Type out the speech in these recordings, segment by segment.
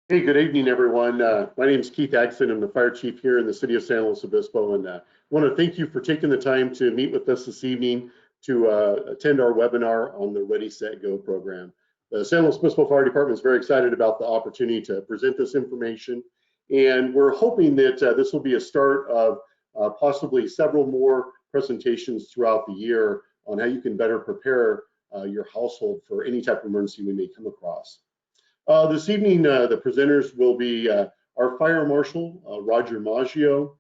Hey, good evening, everyone. My name is Keith Agson. I'm the fire chief here in the city of San Luis Obispo, and want to thank you for taking the time to meet with us this evening to attend our webinar on the Ready, Set, Go program. The San Luis Obispo Fire Department is very excited about the opportunity to present this information, and we're hoping that this will be a start of possibly several more presentations throughout the year on how you can better prepare your household for any type of emergency we may come across. This evening, the presenters will be our Fire Marshal, Roger Maggio,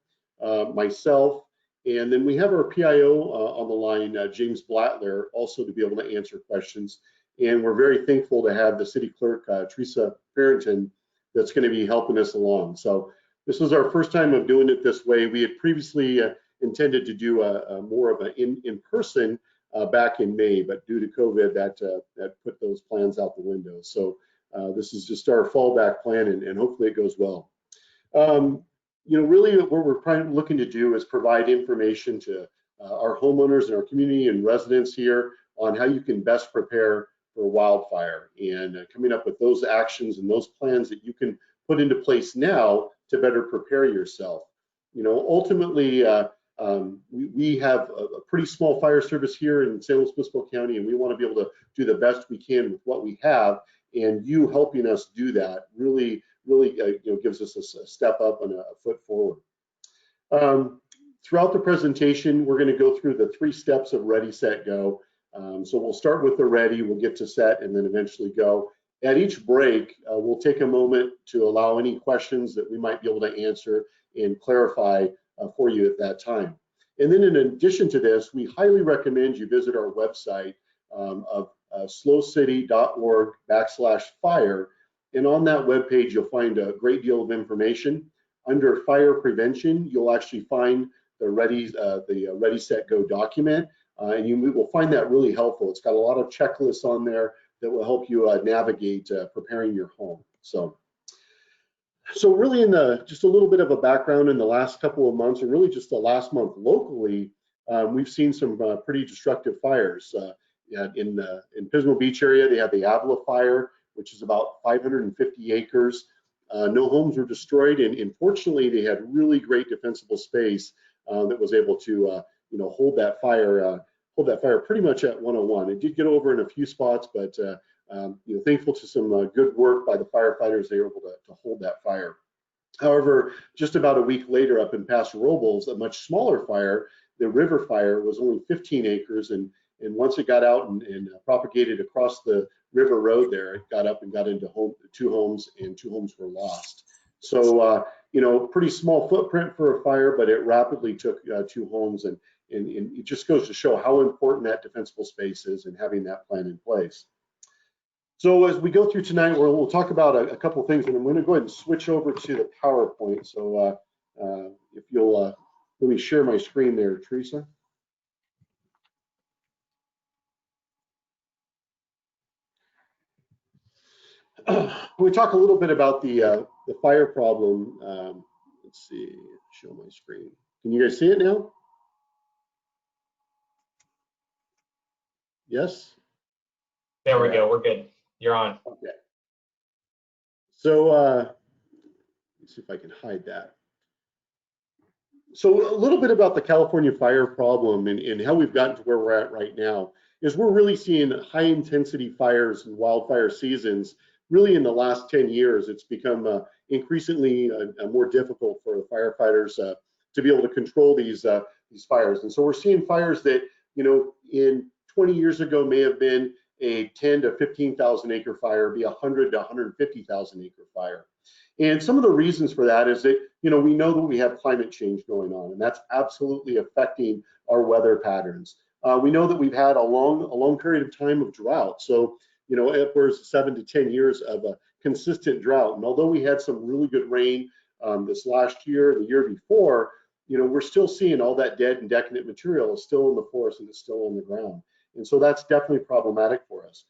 myself, and then we have our PIO on the line, James Blattler, also to be able to answer questions. And we're very thankful to have the City Clerk, Teresa Farrington, that's going to be helping us along. So this was our first time of doing it this way. We had previously intended to do more of an in-person back in May, but due to COVID, that put those plans out the window. So this is just our fallback plan, and hopefully it goes well. Really what we're looking to do is provide information to our homeowners and our community and residents here on how you can best prepare for wildfire, and coming up with those actions and those plans that you can put into place now to better prepare yourself. Ultimately, we have a pretty small fire service here in San Luis Obispo County, and we want to be able to do the best we can with what we have. And you helping us do that really gives us a step up and a foot forward. Throughout the presentation, we're going to go through the 3 steps of Ready, Set, Go. So we'll start with the ready, we'll get to set, and then eventually go. At each break, we'll take a moment to allow any questions that we might be able to answer and clarify for you at that time. And then in addition to this, we highly recommend you visit our website of slowcity.org/fire, and on that webpage you'll find a great deal of information. Under fire prevention, you'll actually find the Ready, Set, Go document, and you will find that really helpful. It's got a lot of checklists on there that will help you navigate preparing your home. So really just a little bit of a background in the last couple of months, and really just the last month locally, we've seen some pretty destructive fires. In Pismo Beach area, they had the Avila fire, which is about 550 acres. No homes were destroyed, and fortunately, they had really great defensible space that was able to, hold that fire pretty much at 101. It did get over in a few spots, but thankful to some good work by the firefighters, they were able to hold that fire. However, just about a week later, up in Paso Robles, a much smaller fire, the River Fire, was only 15 acres, and once it got out and propagated across the river road there, it got up and got into 2 homes, and 2 homes were lost. So, pretty small footprint for a fire, but it rapidly took 2 homes, and it just goes to show how important that defensible space is and having that plan in place. So as we go through tonight, we'll talk about a couple of things, and I'm going to go ahead and switch over to the PowerPoint. So if you'll let me share my screen there, Teresa. We talk a little bit about the fire problem. Let's see, show my screen. Can you guys see it now? Yes? There we go, we're good. You're on. Okay. So let's see if I can hide that. So a little bit about the California fire problem and how we've gotten to where we're at right now is we're really seeing high intensity fires and wildfire seasons. Really in the last 10 years, it's become increasingly more difficult for the firefighters to be able to control these fires. And so we're seeing fires that, in 20 years ago may have been a 10 to 15,000 acre fire, be 100 to 150,000 acre fire. And some of the reasons for that is that, we know that we have climate change going on, and that's absolutely affecting our weather patterns. We know that we've had a long period of time of drought. So, upwards of 7 to 10 years of a consistent drought. And although we had some really good rain this last year, the year before, we're still seeing all that dead and decadent material is still in the forest and it's still on the ground. And so that's definitely problematic for us.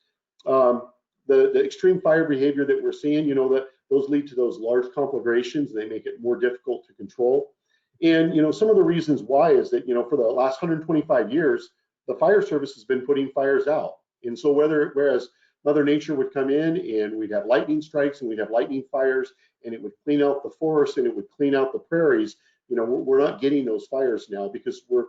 The extreme fire behavior that we're seeing, that those lead to those large conflagrations, and they make it more difficult to control. And, some of the reasons why is that, for the last 125 years, the fire service has been putting fires out. And so whereas Mother Nature would come in and we'd have lightning strikes and we'd have lightning fires, and it would clean out the forest and it would clean out the prairies. We're not getting those fires now because we're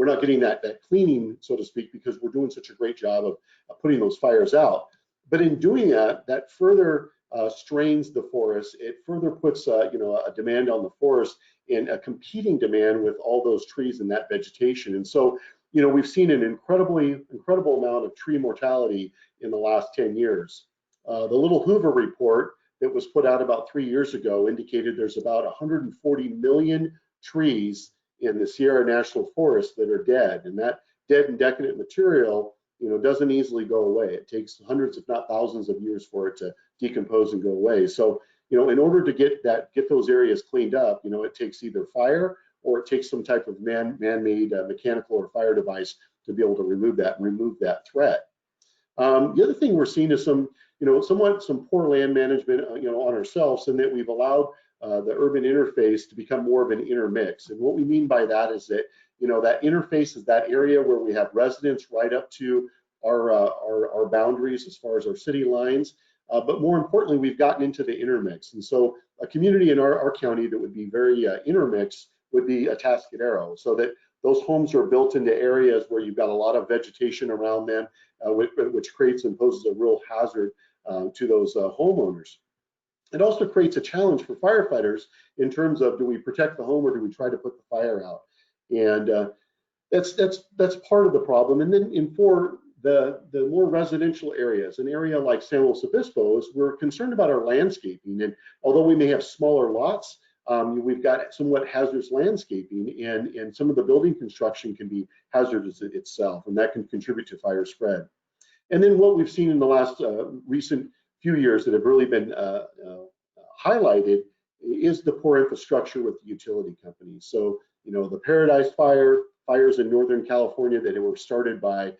not getting that cleaning, so to speak, because we're doing such a great job of putting those fires out. But in doing that, that further strains the forest. It further puts a demand on the forest and a competing demand with all those trees and that vegetation. And so, we've seen an incredible amount of tree mortality in the last 10 years. The Little Hoover report that was put out about 3 years ago indicated there's about 140 million trees in the Sierra National Forest that are dead, and that dead and decadent material, doesn't easily go away. It takes hundreds, if not thousands, of years for it to decompose and go away. So, in order to get those areas cleaned up, it takes either fire or it takes some type of man-made mechanical or fire device to be able to remove that threat. The other thing we're seeing is some poor land management, on ourselves, in that we've allowed the urban interface to become more of an intermix. And what we mean by that is that, that interface is that area where we have residents right up to our boundaries as far as our city lines. But more importantly, we've gotten into the intermix. And so a community in our county that would be very intermixed would be Atascadero, so that those homes are built into areas where you've got a lot of vegetation around them, which creates and poses a real hazard to those homeowners. It also creates a challenge for firefighters in terms of, do we protect the home or do we try to put the fire out? And that's part of the problem. And then for the more residential areas, an area like San Luis Obispo, we're concerned about our landscaping. And although we may have smaller lots, we've got somewhat hazardous landscaping, and some of the building construction can be hazardous itself, and that can contribute to fire spread. And then what we've seen in the last recent few years that have really been highlighted is the poor infrastructure with the utility companies. So, the Paradise fires in Northern California that were started by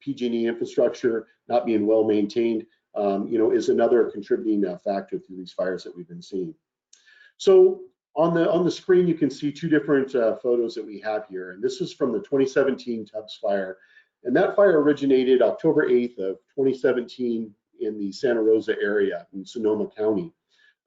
PG&E infrastructure not being well maintained, is another contributing factor to these fires that we've been seeing. So on the screen, you can see two different photos that we have here, and this is from the 2017 Tubbs fire, and that fire originated October 8th of 2017 in the Santa Rosa area in Sonoma County.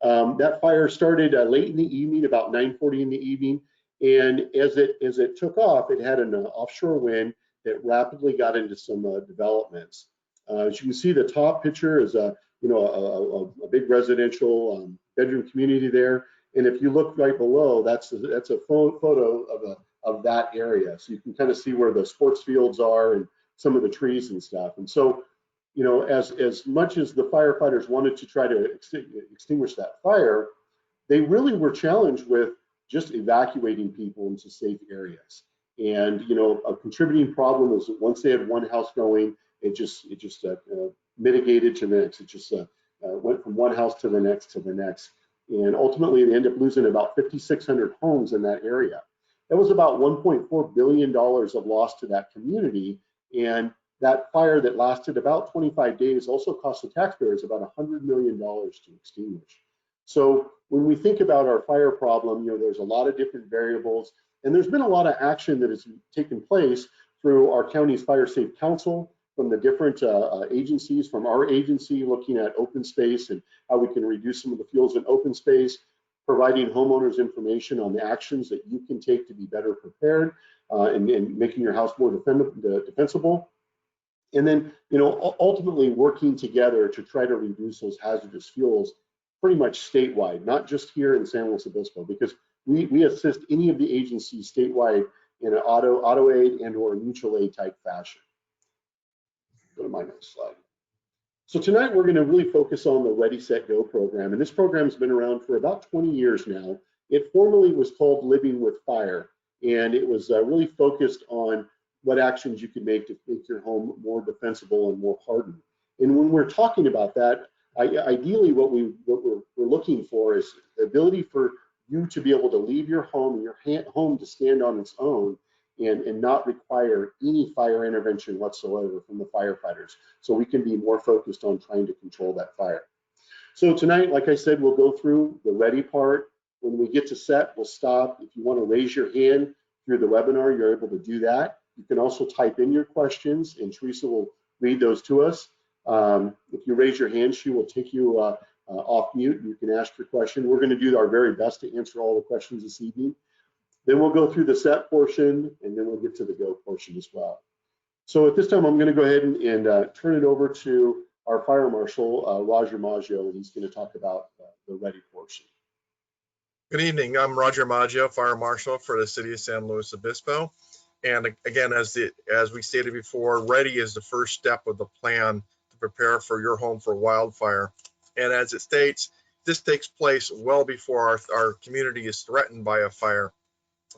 That fire started late in the evening, about 9:40 in the evening, and as it took off, it had an offshore wind that rapidly got into some developments. As you can see, the top picture is a big residential bedroom community there. And if you look right below, that's a photo of that area. So you can kind of see where the sports fields are and some of the trees and stuff. And so, as much as the firefighters wanted to try to extinguish that fire, they really were challenged with just evacuating people into safe areas. And a contributing problem was that once they had one house going, it just mitigated to the next. It just went from one house to the next to the next. And ultimately, they ended up losing about 5,600 homes in that area. That was about $1.4 billion of loss to that community. And that fire that lasted about 25 days also cost the taxpayers about $100 million to extinguish. So when we think about our fire problem, there's a lot of different variables. And there's been a lot of action that has taken place through our county's Fire Safe Council, from the different agencies, from our agency looking at open space and how we can reduce some of the fuels in open space, providing homeowners information on the actions that you can take to be better prepared and making your house more defensible. And then, ultimately working together to try to reduce those hazardous fuels pretty much statewide, not just here in San Luis Obispo, because we assist any of the agencies statewide in an auto aid and or mutual aid type fashion. Go to my next slide. So tonight we're going to really focus on the Ready, Set, Go program. And this program has been around for about 20 years now. It formerly was called Living with Fire. And it was really focused on what actions you could make to make your home more defensible and more hardened. And when we're talking about that, ideally what we're looking for is the ability for you to be able to leave your home and your home to stand on its own and not require any fire intervention whatsoever from the firefighters. So we can be more focused on trying to control that fire. So tonight, like I said, we'll go through the ready part. When we get to set, we'll stop. If you want to raise your hand through the webinar, you're able to do that. You can also type in your questions and Teresa will read those to us. If you raise your hand, she will take you off mute. You can ask your question. We're going to do our very best to answer all the questions this evening. Then we'll go through the set portion, and then we'll get to the go portion as well. So at this time, I'm going to go ahead and turn it over to our fire marshal, Roger Maggio, and he's going to talk about the ready portion. Good evening. I'm Roger Maggio, Fire Marshal for the City of San Luis Obispo. And again, as we stated before, ready is the first step of the plan to prepare for your home for wildfire. And as it states, this takes place well before our community is threatened by a fire.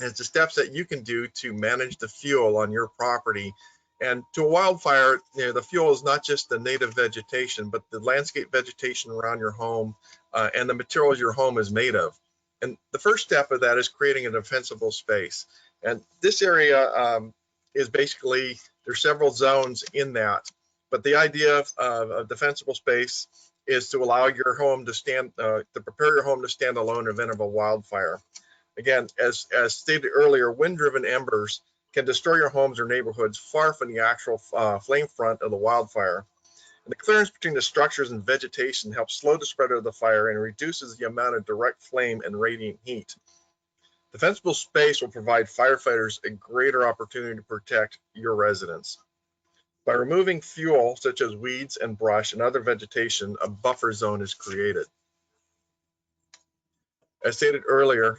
And it's the steps that you can do to manage the fuel on your property. And to a wildfire, the fuel is not just the native vegetation, but the landscape vegetation around your home and the materials your home is made of. And the first step of that is creating a defensible space. And this area is basically, there's several zones in that, but the idea of a defensible space is to allow your home to prepare your home to stand alone in the event of a wildfire. Again, as stated earlier, wind-driven embers can destroy your homes or neighborhoods far from the actual flame front of the wildfire. And the clearance between the structures and vegetation helps slow the spread of the fire and reduces the amount of direct flame and radiant heat. Defensible space will provide firefighters a greater opportunity to protect your residents. By removing fuel such as weeds and brush and other vegetation, a buffer zone is created. As stated earlier,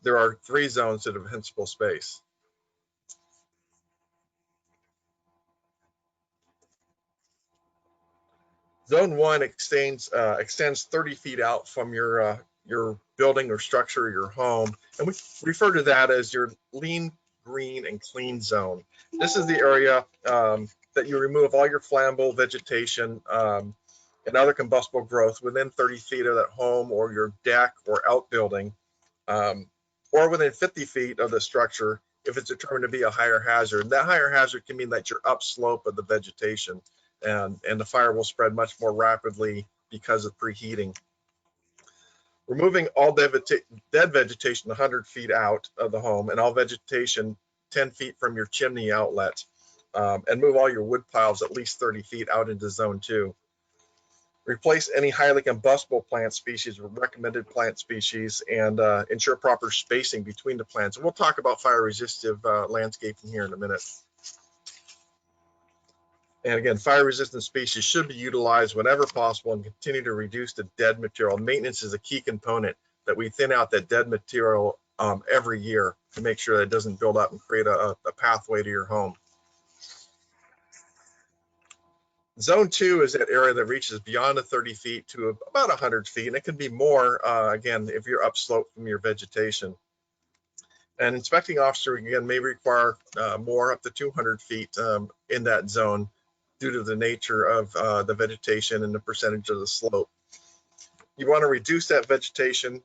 there are 3 zones to defensible space. Zone 1 extends 30 feet out from your building or structure or your home, and we refer to that as your lean, green, and clean zone. This is the area that you remove all your flammable vegetation and other combustible growth within 30 feet of that home or your deck or outbuilding, or within 50 feet of the structure if it's determined to be a higher hazard. That higher hazard can mean that you're upslope of the vegetation, and the fire will spread much more rapidly because of preheating. Removing all dead vegetation 100 feet out of the home and all vegetation 10 feet from your chimney outlet, and move all your wood piles at least 30 feet out into zone 2. Replace any highly combustible plant species with recommended plant species, and ensure proper spacing between the plants. And we'll talk about fire resistive landscaping here in a minute. And again, fire resistant species should be utilized whenever possible and continue to reduce the dead material. Maintenance is a key component, that we thin out that dead material every year to make sure that it doesn't build up and create a pathway to your home. Zone 2 is that area that reaches beyond the 30 feet to about 100 feet, and it can be more, again, if you're upslope from your vegetation. An inspecting officer, again, may require more, up to 200 feet in that zone due to the nature of the vegetation and the percentage of the slope. You want to reduce that vegetation,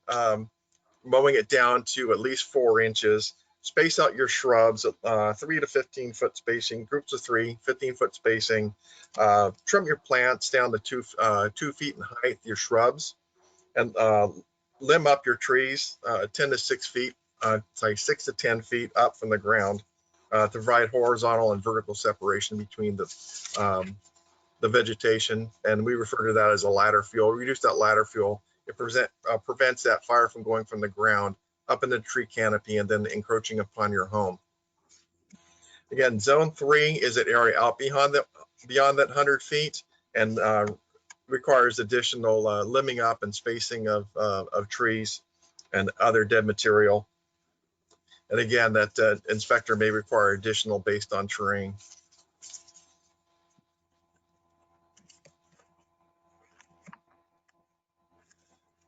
mowing it down to at least 4 inches. Space out your shrubs at 3 to 15 foot spacing, groups of 3, 15-foot spacing. Trim your plants down to 2 feet in height, your shrubs, and limb up your trees 10 to 6 feet, 6 to 10 feet up from the ground to provide horizontal and vertical separation between the vegetation. And we refer to that as a ladder fuel. Reduce that ladder fuel. It prevents that fire from going from the ground up in the tree canopy and then encroaching upon your home. Again, zone 3 is that area out beyond that 100 feet and requires additional limbing up and spacing of trees and other dead material. And again, that inspector may require additional based on terrain.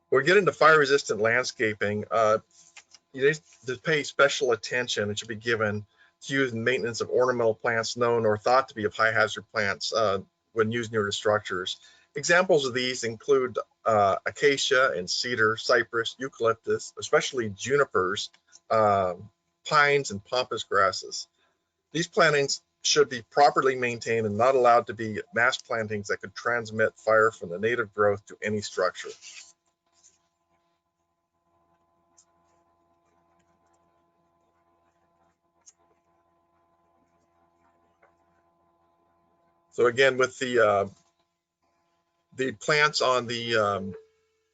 When we get into fire resistant landscaping, you need to pay special attention. It should be given to use in maintenance of ornamental plants known or thought to be of high hazard plants when used near the structures. Examples of these include acacia and cedar, cypress, eucalyptus, especially junipers, pines, and pampas grasses. These plantings should be properly maintained and not allowed to be mass plantings that could transmit fire from the native growth to any structure. So again, with the The plants on the,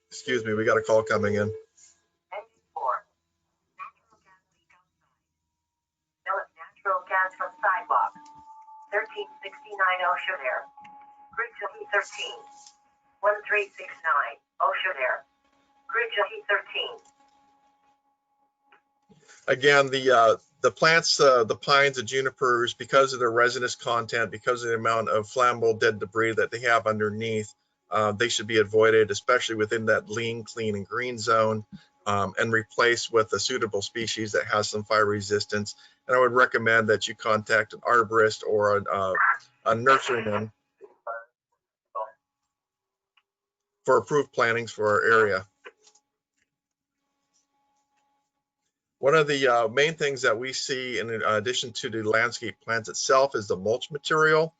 excuse me, we got a call coming in. Natural gas from sidewalk. 1369 OSHA there. Bridge 13. 1369 OSHA there. Bridge 13. Again, the plants, the pines, the junipers, because of their resinous content, because of the amount of flammable dead debris that they have underneath, they should be avoided, especially within that lean, clean, and green zone, and replaced with a suitable species that has some fire resistance. And I would recommend that you contact an arborist or a nurseryman for approved plantings for our area. One of the main things that we see in addition to the landscape plants itself is the mulch material.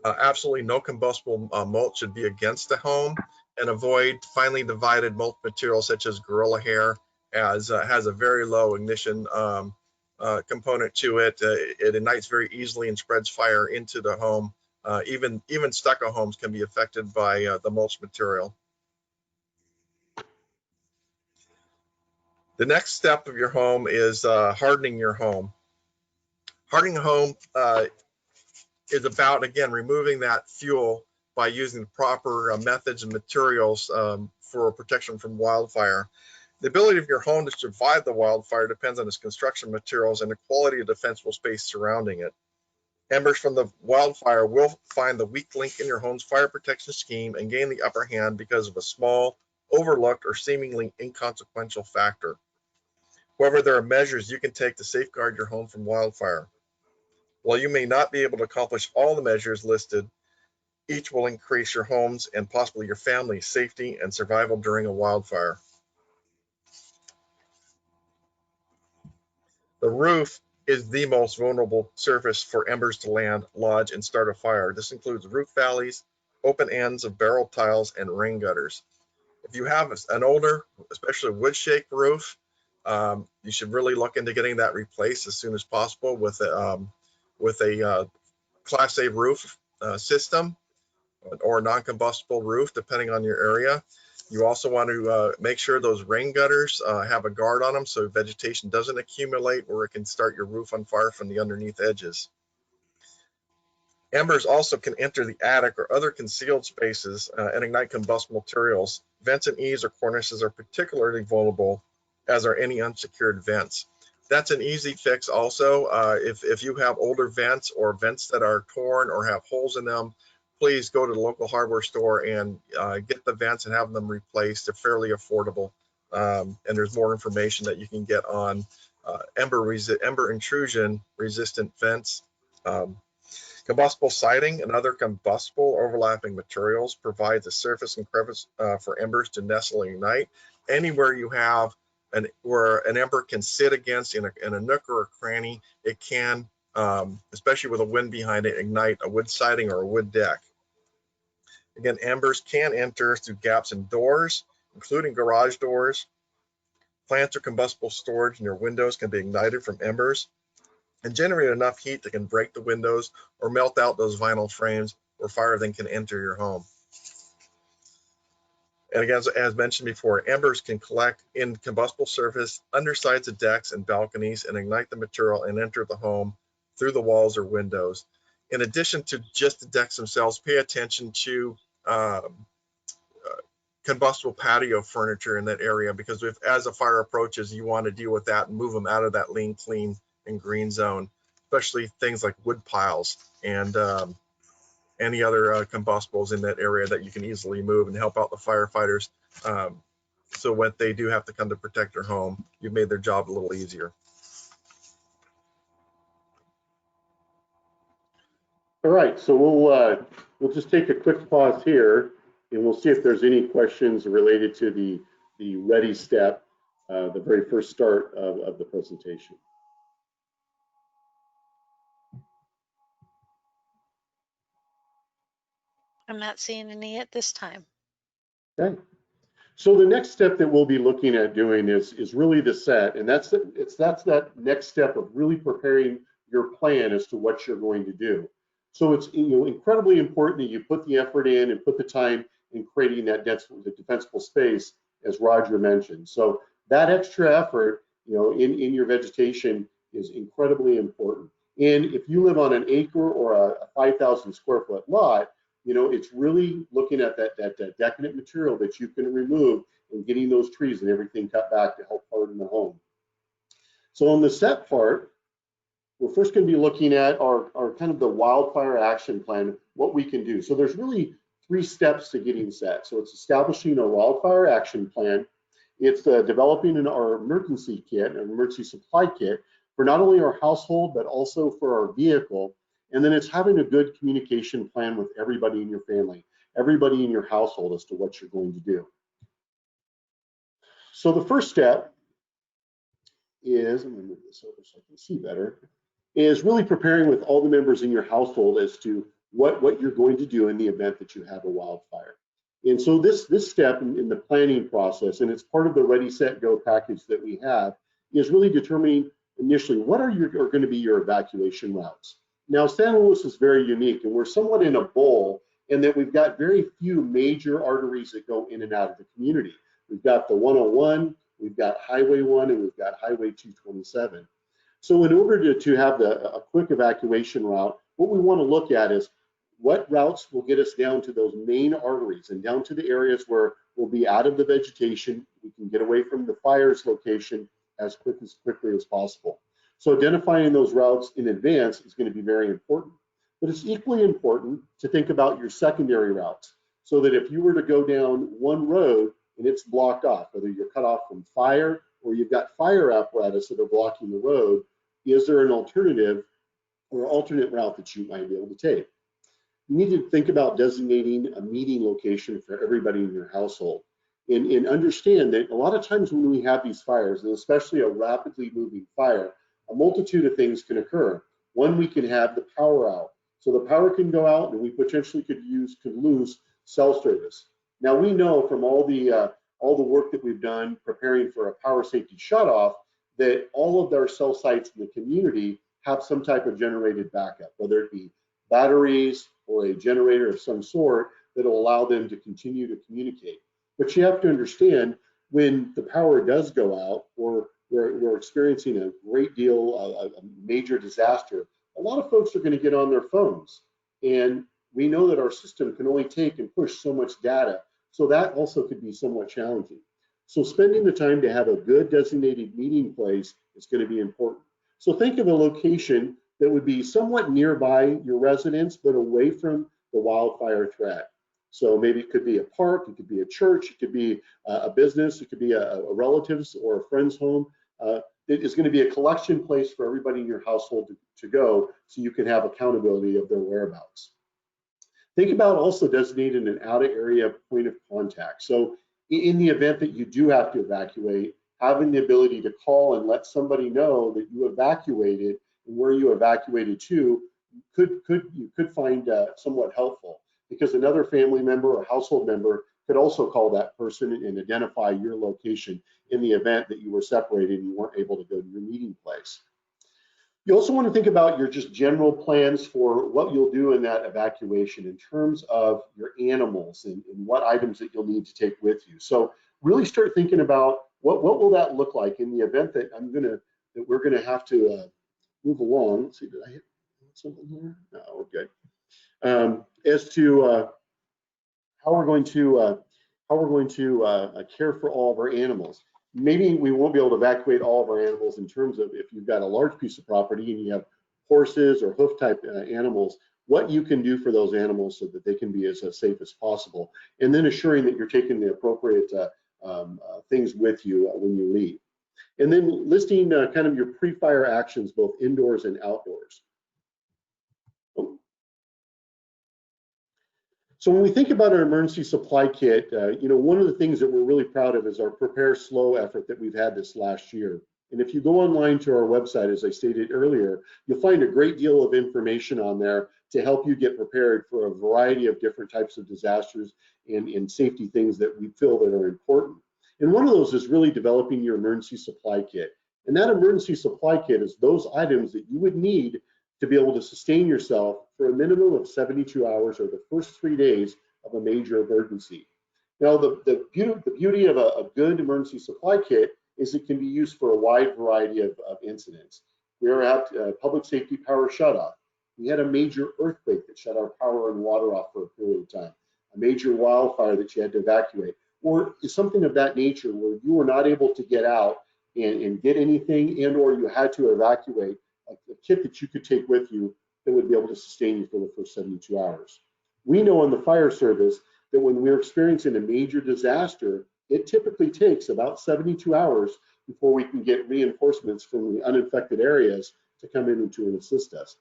Absolutely no combustible mulch should be against the home, and avoid finely divided mulch material such as gorilla hair, as has a very low ignition component to it. It ignites very easily and spreads fire into the home. Even stucco homes can be affected by the mulch material. The next step of your home is hardening your home. Hardening a home is about, again, removing that fuel by using the proper methods and materials for protection from wildfire. The ability of your home to survive the wildfire depends on its construction materials and the quality of defensible space surrounding it. Embers from the wildfire will find the weak link in your home's fire protection scheme and gain the upper hand because of a small, overlooked, or seemingly inconsequential factor. However, there are measures you can take to safeguard your home from wildfire. While you may not be able to accomplish all the measures listed, each will increase your home's and possibly your family's safety and survival during a wildfire. The roof is the most vulnerable surface for embers to land, lodge, and start a fire. This includes roof valleys, open ends of barrel tiles, and rain gutters. If you have an older, especially wood shake roof, you should really look into getting that replaced as soon as possible with a Class A roof system or non-combustible roof, depending on your area. You also want to make sure those rain gutters have a guard on them so vegetation doesn't accumulate where it can start your roof on fire from the underneath edges. Embers also can enter the attic or other concealed spaces and ignite combustible materials. Vents and eaves or cornices are particularly vulnerable, as are any unsecured vents. That's an easy fix also. If you have older vents or vents that are torn or have holes in them, please go to the local hardware store and get the vents and have them replaced. They're fairly affordable. And there's more information that you can get on ember intrusion resistant vents. Combustible siding and other combustible overlapping materials provides a surface and crevice for embers to nestle and ignite. Anywhere you have where an ember can sit against in a nook or a cranny, it can, especially with a wind behind it, ignite a wood siding or a wood deck. Again, embers can enter through gaps in doors, including garage doors. Plants or combustible storage in your windows can be ignited from embers and generate enough heat that can break the windows or melt out those vinyl frames where fire then can enter your home. And again, as mentioned before, embers can collect in combustible surface, undersides of decks and balconies, and ignite the material and enter the home through the walls or windows. In addition to just the decks themselves, pay attention to combustible patio furniture in that area, because as a fire approaches, you want to deal with that and move them out of that lean, clean, and green zone, especially things like wood piles and any other combustibles in that area that you can easily move and help out the firefighters. So when they do have to come to protect their home, you've made their job a little easier. All right, so we'll just take a quick pause here, and we'll see if there's any questions related to the ready step, the very first start of the presentation. I'm not seeing any at this time. Okay. So the next step that we'll be looking at doing is really the set, and that's that next step of really preparing your plan as to what you're going to do. So it's incredibly important that you put the effort in and put the time and creating that defensible space, as Roger mentioned. So that extra effort, in your vegetation is incredibly important. And if you live on an acre or a 5,000 square foot lot, it's really looking at that decadent material that you can remove and getting those trees and everything cut back to help harden the home. So on the set part, we're first going to be looking at our kind of the wildfire action plan, what we can do. So there's really 3 steps to getting set. So it's establishing a wildfire action plan. It's developing our emergency kit, an emergency supply kit for not only our household, but also for our vehicle. And then it's having a good communication plan with everybody in your family, everybody in your household as to what you're going to do. So the first step is, I'm going to move this over so I can see better, is really preparing with all the members in your household as to what you're going to do in the event that you have a wildfire. And so this step in the planning process, and it's part of the Ready, Set, Go package that we have, is really determining initially what are going to be your evacuation routes. Now, San Luis is very unique, and we're somewhat in a bowl in that we've got very few major arteries that go in and out of the community. We've got the 101, we've got Highway 1, and we've got Highway 227. So in order to have a quick evacuation route, what we want to look at is what routes will get us down to those main arteries and down to the areas where we'll be out of the vegetation. We can get away from the fire's location as quickly as possible. So identifying those routes in advance is going to be very important. But it's equally important to think about your secondary routes, so that if you were to go down one road and it's blocked off, whether you're cut off from fire or you've got fire apparatus that are blocking the road, is there an alternative or alternate route that you might be able to take? You need to think about designating a meeting location for everybody in your household, and understand that a lot of times when we have these fires, and especially a rapidly moving fire, a multitude of things can occur. One, we can have the power out. So the power can go out and we potentially could lose cell service. Now we know from all the work that we've done preparing for a power safety shutoff that all of our cell sites in the community have some type of generated backup, whether it be batteries or a generator of some sort that will allow them to continue to communicate. But you have to understand, when the power does go out, or we're experiencing a great deal of a major disaster, a lot of folks are going to get on their phones. And we know that our system can only take and push so much data. So that also could be somewhat challenging. So spending the time to have a good designated meeting place is going to be important. So think of a location that would be somewhat nearby your residence, but away from the wildfire threat. So maybe it could be a park, it could be a church, it could be a business, it could be a relative's or a friend's home. It is going to be a collection place for everybody in your household to go, so you can have accountability of their whereabouts. Think about also designating an out of area point of contact. So in the event that you do have to evacuate, having the ability to call and let somebody know that you evacuated and where you evacuated to you could find somewhat helpful, because another family member or household member could also call that person and identify your location in the event that you were separated and you weren't able to go to your meeting place. You also want to think about your just general plans for what you'll do in that evacuation in terms of your animals and what items that you'll need to take with you. So really start thinking about what will that look like in the event that we're gonna have to move along. Let's see, did I hit something here? No, we're good. As to how we're going to care for all of our animals. Maybe we won't be able to evacuate all of our animals in terms of if you've got a large piece of property and you have horses or hoof type animals, what you can do for those animals so that they can be as safe as possible. And then assuring that you're taking the appropriate things with you when you leave. And then listing kind of your pre-fire actions, both indoors and outdoors. So when we think about our emergency supply kit, one of the things that we're really proud of is our Prepare Slow effort that we've had this last year. And if you go online to our website, as I stated earlier, you'll find a great deal of information on there to help you get prepared for a variety of different types of disasters and safety things that we feel that are important. And one of those is really developing your emergency supply kit. And that emergency supply kit is those items that you would need to be able to sustain yourself for a minimum of 72 hours or the first 3 days of a major emergency. Now, the beauty of a good emergency supply kit is it can be used for a wide variety of incidents. We ever had a public safety power shutoff. We had a major earthquake that shut our power and water off for a period of time, a major wildfire that you had to evacuate, or something of that nature where you were not able to get out and get anything, and or you had to evacuate. A kit that you could take with you that would be able to sustain you for the first 72 hours. We know in the fire service that when we're experiencing a major disaster, it typically takes about 72 hours before we can get reinforcements from the uninfected areas to come in and assist us.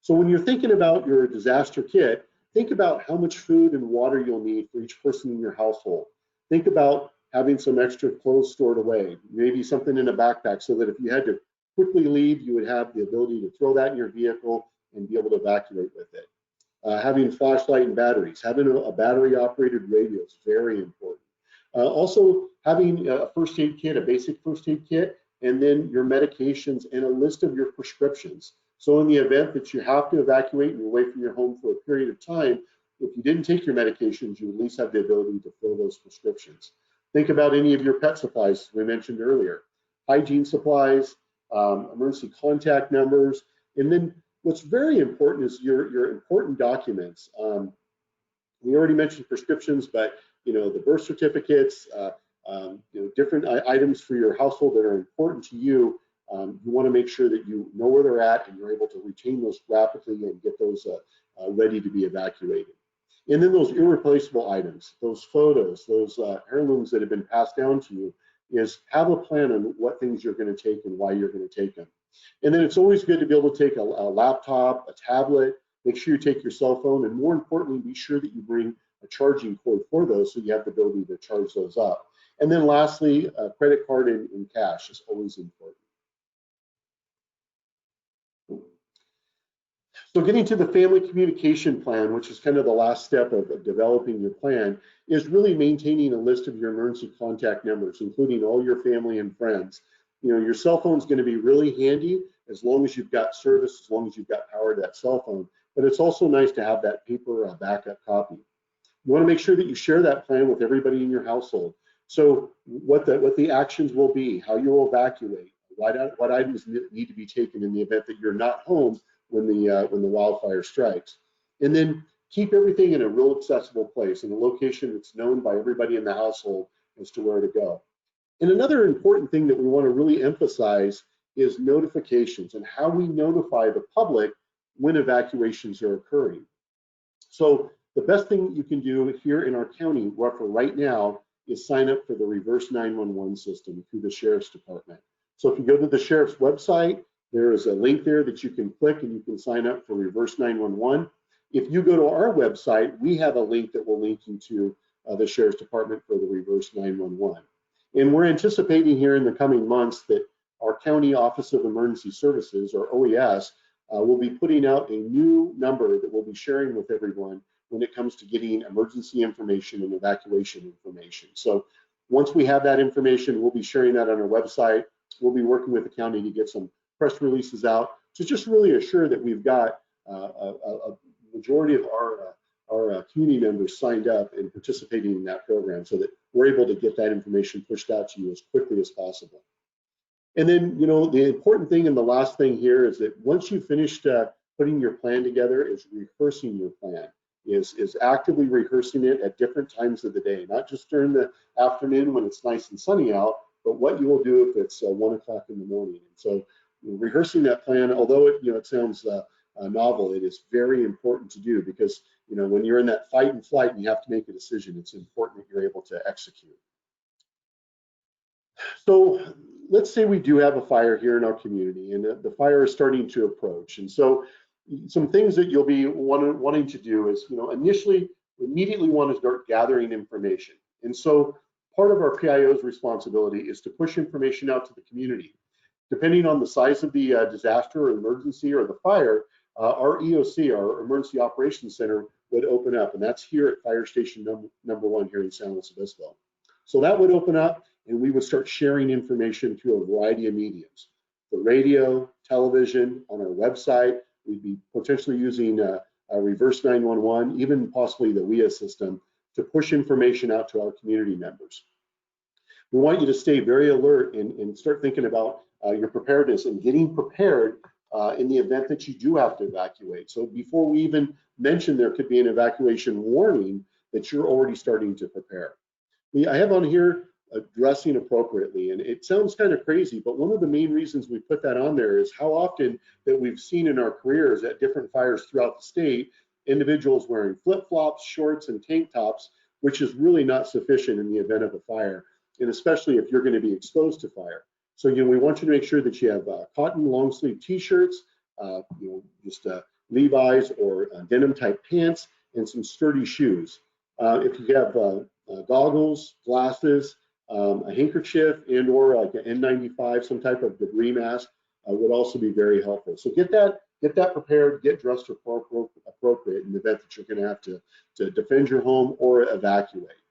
So when you're thinking about your disaster kit, think about how much food and water you'll need for each person in your household. Think about having some extra clothes stored away, maybe something in a backpack so that if you had to quickly leave, you would have the ability to throw that in your vehicle and be able to evacuate with it. Having flashlight and batteries, having a battery operated radio is very important. Also having a first aid kit, a basic first aid kit, and then your medications and a list of your prescriptions. So in the event that you have to evacuate and you're away from your home for a period of time, if you didn't take your medications, you at least have the ability to fill those prescriptions. Think about any of your pet supplies we mentioned earlier, hygiene supplies, emergency contact numbers, and then what's very important is your important documents. We already mentioned prescriptions, but the birth certificates, different items for your household that are important to you. You want to make sure that you know where they're at and you're able to retain those rapidly and get those ready to be evacuated. And then those irreplaceable items, those photos, those heirlooms that have been passed down to you, is have a plan on what things you're going to take and why you're going to take them. And then it's always good to be able to take a laptop, a tablet, make sure you take your cell phone, and more importantly, be sure that you bring a charging cord for those so you have the ability to charge those up. And then lastly, a credit card and cash is always important. So getting to the family communication plan, which is kind of the last step of developing your plan, is really maintaining a list of your emergency contact numbers, including all your family and friends. Your cell phone is going to be really handy as long as you've got service, as long as you've got power to that cell phone, but it's also nice to have that paper backup copy. You want to make sure that you share that plan with everybody in your household. So what the actions will be, how you will evacuate, what items need to be taken in the event that you're not home when the wildfire strikes. And then keep everything in a real accessible place, in a location that's known by everybody in the household as to where to go. And another important thing that we want to really emphasize is notifications and how we notify the public when evacuations are occurring. So the best thing you can do here in our county for right now is sign up for the reverse 911 system through the Sheriff's Department. So if you go to the Sheriff's website, there is a link there that you can click and you can sign up for reverse 911. If you go to our website, we have a link that will link you to the Sheriff's Department for the reverse 911. And we're anticipating here in the coming months that our County Office of Emergency Services, or OES, will be putting out a new number that we'll be sharing with everyone when it comes to getting emergency information and evacuation information. So once we have that information, we'll be sharing that on our website. We'll be working with the county to get some press releases out to just really assure that we've got a majority of our community members signed up and participating in that program so that we're able to get that information pushed out to you as quickly as possible. And then, the important thing and the last thing here is that once you've finished putting your plan together is rehearsing your plan, is actively rehearsing it at different times of the day, not just during the afternoon when it's nice and sunny out, but what you will do if it's 1 o'clock in the morning. And so rehearsing that plan, although it sounds novel, it is very important to do because when you're in that fight and flight and you have to make a decision, it's important that you're able to execute. So let's say we do have a fire here in our community and the fire is starting to approach. And so some things that you'll be wanting to do is, initially, immediately want to start gathering information. And so part of our PIO's responsibility is to push information out to the community. Depending on the size of the disaster or emergency or the fire, our EOC, our Emergency Operations Center, would open up, and that's here at Fire Station number 1 here in San Luis Obispo. So that would open up, and we would start sharing information through a variety of mediums. The radio, television, on our website, we'd be potentially using reverse 911, even possibly the WIA system to push information out to our community members. We want you to stay very alert and start thinking about your preparedness and getting prepared in the event that you do have to evacuate. So before we even mention there could be an evacuation warning, that you're already starting to prepare. I have on here dressing appropriately, and it sounds kind of crazy, but one of the main reasons we put that on there is how often that we've seen in our careers at different fires throughout the state, individuals wearing flip-flops, shorts, and tank tops, which is really not sufficient in the event of a fire, and especially if you're going to be exposed to fire. So, we want you to make sure that you have cotton long sleeve t-shirts, just Levi's or denim type pants, and some sturdy shoes. If you have goggles, glasses, a handkerchief, and or like an N95, some type of debris mask would also be very helpful. So get that prepared, get dressed appropriate in the event that you're going to have to defend your home or evacuate.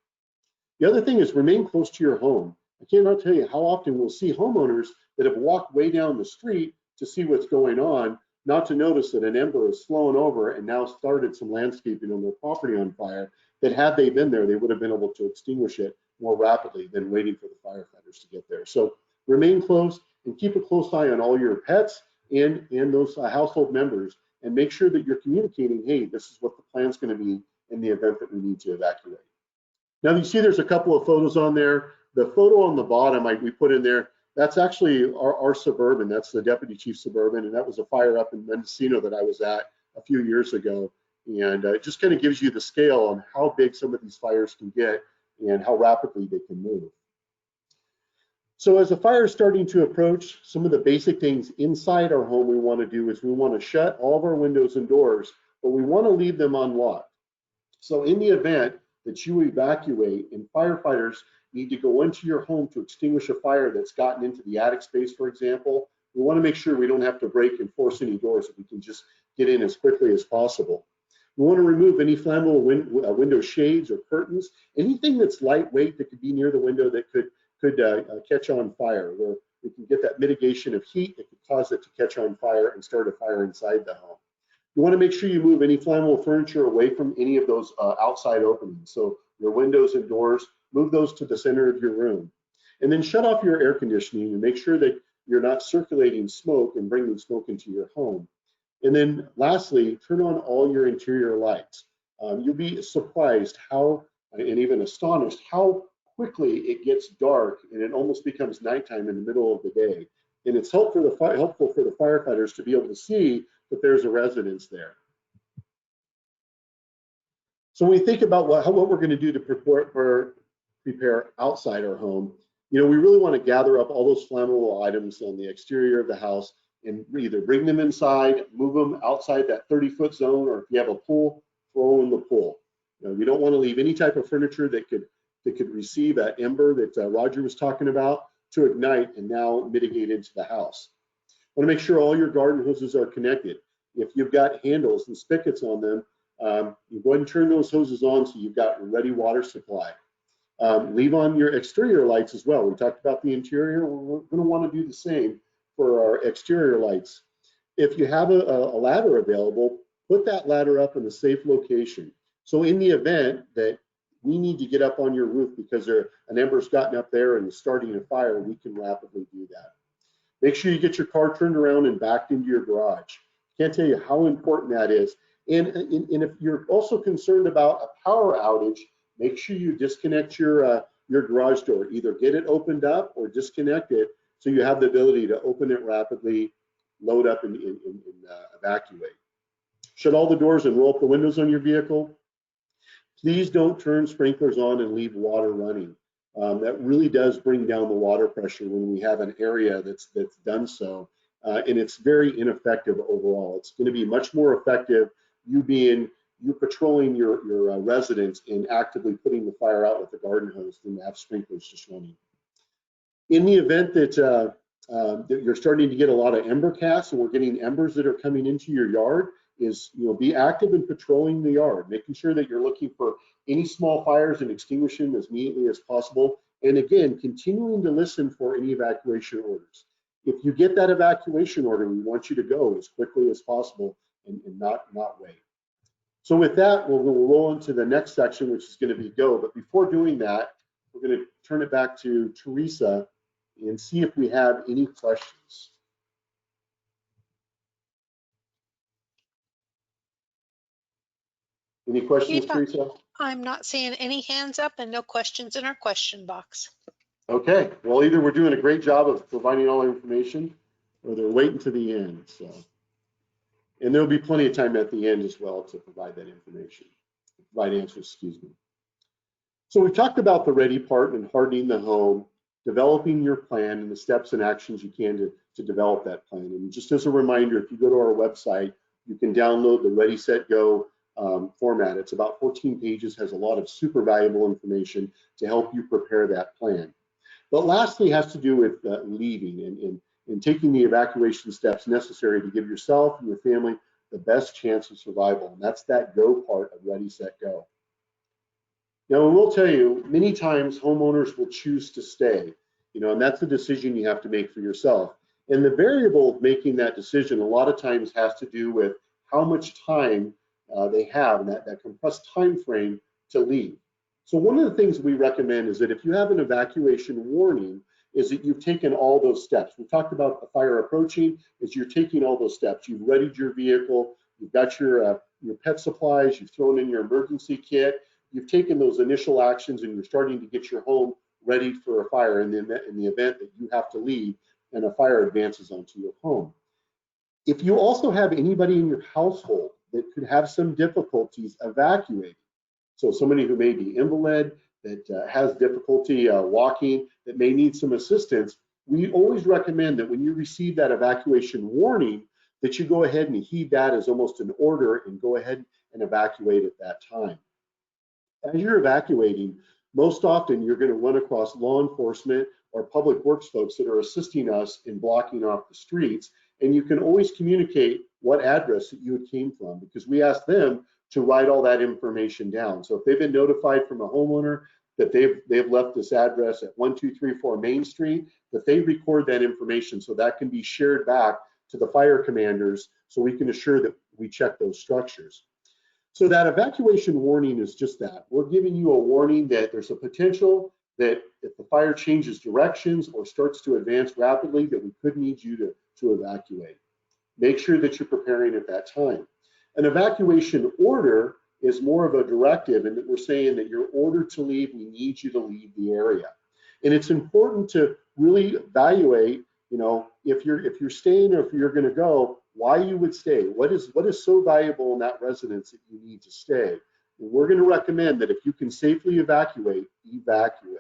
The other thing is remain close to your home. I cannot tell you how often we'll see homeowners that have walked way down the street to see what's going on, not to notice that an ember has flown over and now started some landscaping on their property on fire, that had they been there, they would have been able to extinguish it more rapidly than waiting for the firefighters to get there. So remain close and keep a close eye on all your pets and those household members, and make sure that you're communicating, hey, this is what the plan's going to be in the event that we need to evacuate. Now you see there's a couple of photos on there. The photo on the bottom we put in there, that's actually our Suburban. That's the Deputy Chief Suburban, and that was a fire up in Mendocino that I was at a few years ago. And it just kind of gives you the scale on how big some of these fires can get and how rapidly they can move. So as a fire is starting to approach, some of the basic things inside our home we want to do is we want to shut all of our windows and doors, but we want to leave them unlocked. So in the event that you evacuate and firefighters need to go into your home to extinguish a fire that's gotten into the attic space, for example, we want to make sure we don't have to break and force any doors, that we can just get in as quickly as possible. We want to remove any flammable window shades or curtains, anything that's lightweight that could be near the window that could catch on fire, where we can get that mitigation of heat that could cause it to catch on fire and start a fire inside the home. You want to make sure you move any flammable furniture away from any of those outside openings. So your windows and doors, move those to the center of your room. And then shut off your air conditioning and make sure that you're not circulating smoke and bringing smoke into your home. And then lastly, turn on all your interior lights. You'll be surprised how, and even astonished, how quickly it gets dark and it almost becomes nighttime in the middle of the day. And it's helpful for the firefighters to be able to see that there's a residence there. So when we think about what we're going to do to prepare outside our home, we really want to gather up all those flammable items on the exterior of the house and either bring them inside, move them outside that 30-foot zone, or if you have a pool, throw in the pool. We don't want to leave any type of furniture that could receive that ember that Roger was talking about to ignite and now mitigate into the house. Want to make sure all your garden hoses are connected. If you've got handles and spigots on them, you go ahead and turn those hoses on so you've got a ready water supply. Leave on your exterior lights as well. We talked about the interior. We're going to want to do the same for our exterior lights. If you have a ladder available, put that ladder up in a safe location. So in the event that we need to get up on your roof because an ember's gotten up there and is starting a fire, we can rapidly do that. Make sure you get your car turned around and backed into your garage. Can't tell you how important that is. And if you're also concerned about a power outage, make sure you disconnect your garage door. Either get it opened up or disconnect it so you have the ability to open it rapidly, load up, and evacuate. Shut all the doors and roll up the windows on your vehicle. Please don't turn sprinklers on and leave water running. That really does bring down the water pressure when we have an area that's done so, and it's very ineffective overall. It's going to be much more effective you patrolling your residence and actively putting the fire out with the garden hose than to have sprinklers just running. In the event that you're starting to get a lot of ember casts and we're getting embers that are coming into your yard, be active in patrolling the yard, making sure that you're looking for any small fires and extinguishing them as immediately as possible. And again, continuing to listen for any evacuation orders. If you get that evacuation order, we want you to go as quickly as possible and not wait. So with that, we'll roll into the next section, which is going to be go. But before doing that, we're going to turn it back to Teresa and see if we have any questions. Any questions, Yeah. Teresa? I'm not seeing any hands up and no questions in our question box. Okay, well, either we're doing a great job of providing all the information or they're waiting to the end. So, and there'll be plenty of time at the end as well to provide that information, provide answers, excuse me. So we've talked about the ready part and hardening the home, developing your plan and the steps and actions you can to develop that plan. And just as a reminder, if you go to our website, you can download the Ready, Set, Go format. It's about 14 pages, has a lot of super valuable information to help you prepare that plan. But lastly has to do with leaving and taking the evacuation steps necessary to give yourself and your family the best chance of survival. And that's that go part of Ready, Set, Go. Now, I will tell you, many times homeowners will choose to stay, and that's a decision you have to make for yourself. And the variable of making that decision a lot of times has to do with how much time they have and that compressed time frame to leave. So one of the things we recommend is that if you have an evacuation warning, is that you've taken all those steps. We talked about the fire approaching, is you're taking all those steps. You've readied your vehicle, you've got your pet supplies, you've thrown in your emergency kit, you've taken those initial actions and you're starting to get your home ready for a fire in the event that you have to leave and a fire advances onto your home. If you also have anybody in your household that could have some difficulties evacuating, so somebody who may be invalid, that has difficulty walking, that may need some assistance, we always recommend that when you receive that evacuation warning, that you go ahead and heed that as almost an order and go ahead and evacuate at that time. As you're evacuating, most often you're going to run across law enforcement or public works folks that are assisting us in blocking off the streets. And you can always communicate what address that you came from, because we ask them to write all that information down. So if they've been notified from a homeowner that they've left this address at 1234 Main Street, that they record that information so that can be shared back to the fire commanders so we can assure that we check those structures. So that evacuation warning is just that. We're giving you a warning that there's a potential that if the fire changes directions or starts to advance rapidly, that we could need you to evacuate. Make sure that you're preparing at that time. An evacuation order is more of a directive, and that we're saying that you're ordered to leave, we need you to leave the area. And it's important to really evaluate, if you're staying or if you're going to go, why you would stay. What is so valuable in that residence that you need to stay? And we're going to recommend that if you can safely evacuate, evacuate.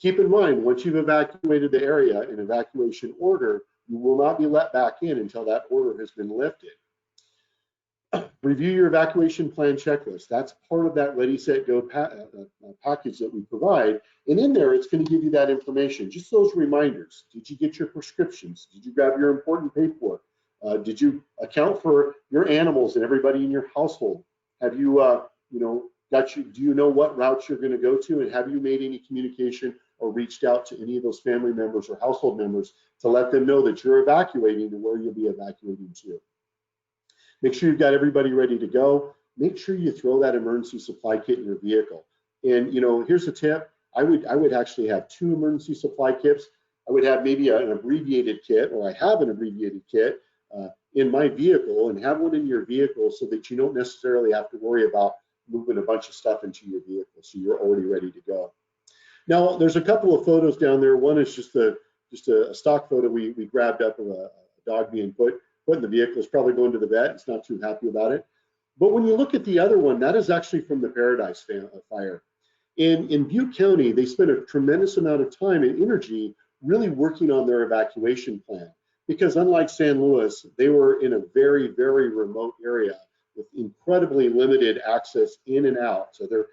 Keep in mind, once you've evacuated the area, an evacuation order, you will not be let back in until that order has been lifted. Review your evacuation plan checklist. That's part of that Ready, Set, Go package that we provide. And in there, it's going to give you that information, just those reminders. Did you get your prescriptions? Did you grab your important paperwork? Did you account for your animals and everybody in your household? Have you, do you know what routes you're going to go to? And have you made any communication or reached out to any of those family members or household members to let them know that you're evacuating to where you'll be evacuating to? Make sure you've got everybody ready to go. Make sure you throw that emergency supply kit in your vehicle. And here's a tip. I would actually have 2 emergency supply kits. I would have maybe an abbreviated kit, or I have an abbreviated kit in my vehicle, and have one in your vehicle so that you don't necessarily have to worry about moving a bunch of stuff into your vehicle, so you're already ready to go. Now, there's a couple of photos down there. One is just a stock photo we grabbed up of a dog being put in the vehicle. Is probably going to the vet. It's not too happy about it. But when you look at the other one, that is actually from the Paradise fire. In Butte County, they spent a tremendous amount of time and energy really working on their evacuation plan, because unlike San Luis, they were in a very, very remote area with incredibly limited access in and out. So their